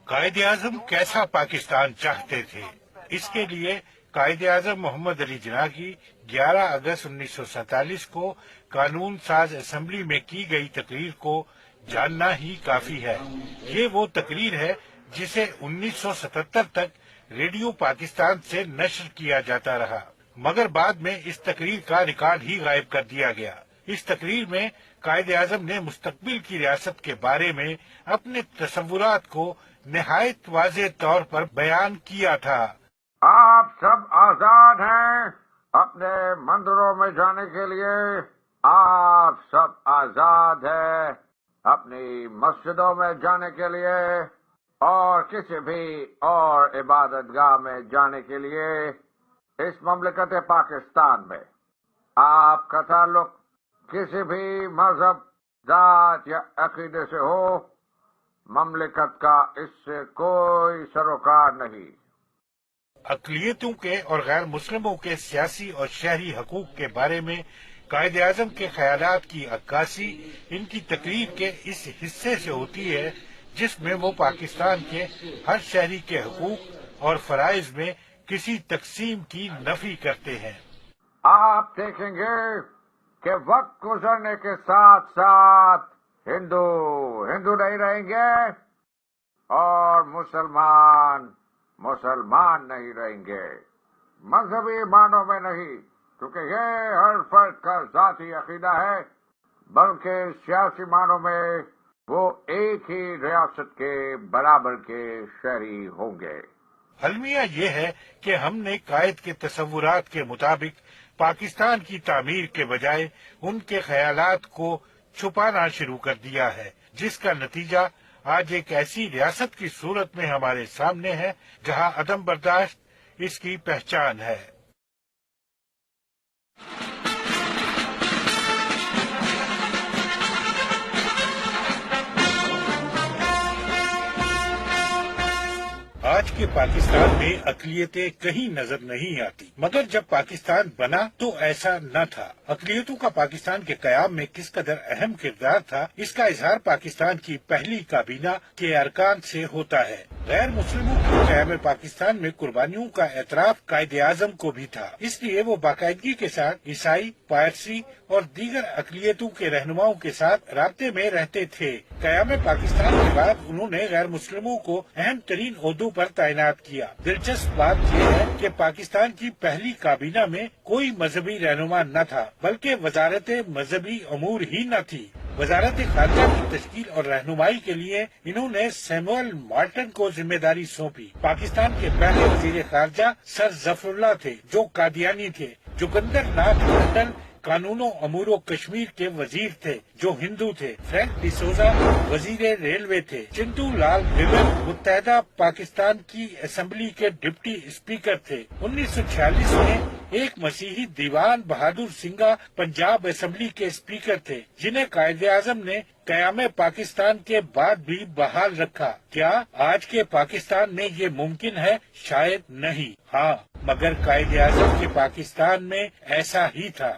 قائد اعظم کیسا پاکستان چاہتے تھے؟ اس کے لیے قائد اعظم محمد علی جناح کی 11 اگست 1947 کو قانون ساز اسمبلی میں کی گئی تقریر کو جاننا ہی کافی ہے۔ یہ وہ تقریر ہے جسے 1977 تک ریڈیو پاکستان سے نشر کیا جاتا رہا، مگر بعد میں اس تقریر کا ریکارڈ ہی غائب کر دیا گیا۔ اس تقریر میں قائد اعظم نے مستقبل کی ریاست کے بارے میں اپنے تصورات کو نہایت واضح طور پر بیان کیا تھا۔ آپ سب آزاد ہیں اپنے مندروں میں جانے کے لیے، آپ سب آزاد ہیں اپنی مسجدوں میں جانے کے لیے اور کسی بھی اور عبادت گاہ میں جانے کے لیے۔ اس مملکت پاکستان میں آپ کا تعلق کسی بھی مذہب، ذات یا عقیدے سے ہو، مملکت کا اس سے کوئی سروکار نہیں۔ اقلیتوں کے اور غیر مسلموں کے سیاسی اور شہری حقوق کے بارے میں قائد اعظم کے خیالات کی عکاسی ان کی تقریر کے اس حصے سے ہوتی ہے جس میں وہ پاکستان کے ہر شہری کے حقوق اور فرائض میں کسی تقسیم کی نفی کرتے ہیں۔ آپ دیکھیں گے کہ وقت گزرنے کے ساتھ ساتھ ہندو نہیں رہیں گے اور مسلمان نہیں رہیں گے، مذہبی معنوں میں نہیں، کیونکہ یہ ہر فرد کا ذاتی عقیدہ ہے، بلکہ سیاسی معنوں میں وہ ایک ہی ریاست کے برابر کے شہری ہوں گے۔ المیہ یہ ہے کہ ہم نے قائد کے تصورات کے مطابق پاکستان کی تعمیر کے بجائے ان کے خیالات کو چھپانا شروع کر دیا ہے، جس کا نتیجہ آج ایک ایسی ریاست کی صورت میں ہمارے سامنے ہے جہاں عدم برداشت اس کی پہچان ہے۔ آج کے پاکستان میں اقلیتیں کہیں نظر نہیں آتی، مگر جب پاکستان بنا تو ایسا نہ تھا۔ اقلیتوں کا پاکستان کے قیام میں کس قدر اہم کردار تھا، اس کا اظہار پاکستان کی پہلی کابینہ کے ارکان سے ہوتا ہے۔ غیر مسلموں کے قیام پاکستان میں قربانیوں کا اعتراف قائد اعظم کو بھی تھا، اس لیے وہ باقاعدگی کے ساتھ عیسائی، پارسی اور دیگر اقلیتوں کے رہنماؤں کے ساتھ رابطے میں رہتے تھے۔ قیام پاکستان کے بعد انہوں نے غیر مسلموں کو اہم ترین عہدوں پر تعینات کیا۔ دلچسپ بات یہ ہے کہ پاکستان کی پہلی کابینہ میں کوئی مذہبی رہنما نہ تھا، بلکہ وزارت مذہبی امور ہی نہ تھی۔ وزارت خارجہ کی تشکیل اور رہنمائی کے لیے انہوں نے سیموئل مارٹن کو ذمہ داری سونپی۔ پاکستان کے پہلے وزیر خارجہ سر ظفر اللہ تھے جو قادیانی تھے۔ جوگندر ناتھ منڈل قانون و امور و کشمیر کے وزیر تھے جو ہندو تھے۔ فرینک ڈیسوزا وزیر ریلوے تھے۔ چنتو لال ویور متحدہ پاکستان کی اسمبلی کے ڈپٹی اسپیکر تھے۔ 1946 میں ایک مسیحی دیوان بہادر سنگھا پنجاب اسمبلی کے اسپیکر تھے، جنہیں قائد اعظم نے قیام پاکستان کے بعد بھی بحال رکھا۔ کیا آج کے پاکستان میں یہ ممکن ہے؟ شاید نہیں، ہاں، مگر قائد اعظم کے پاکستان میں ایسا ہی تھا۔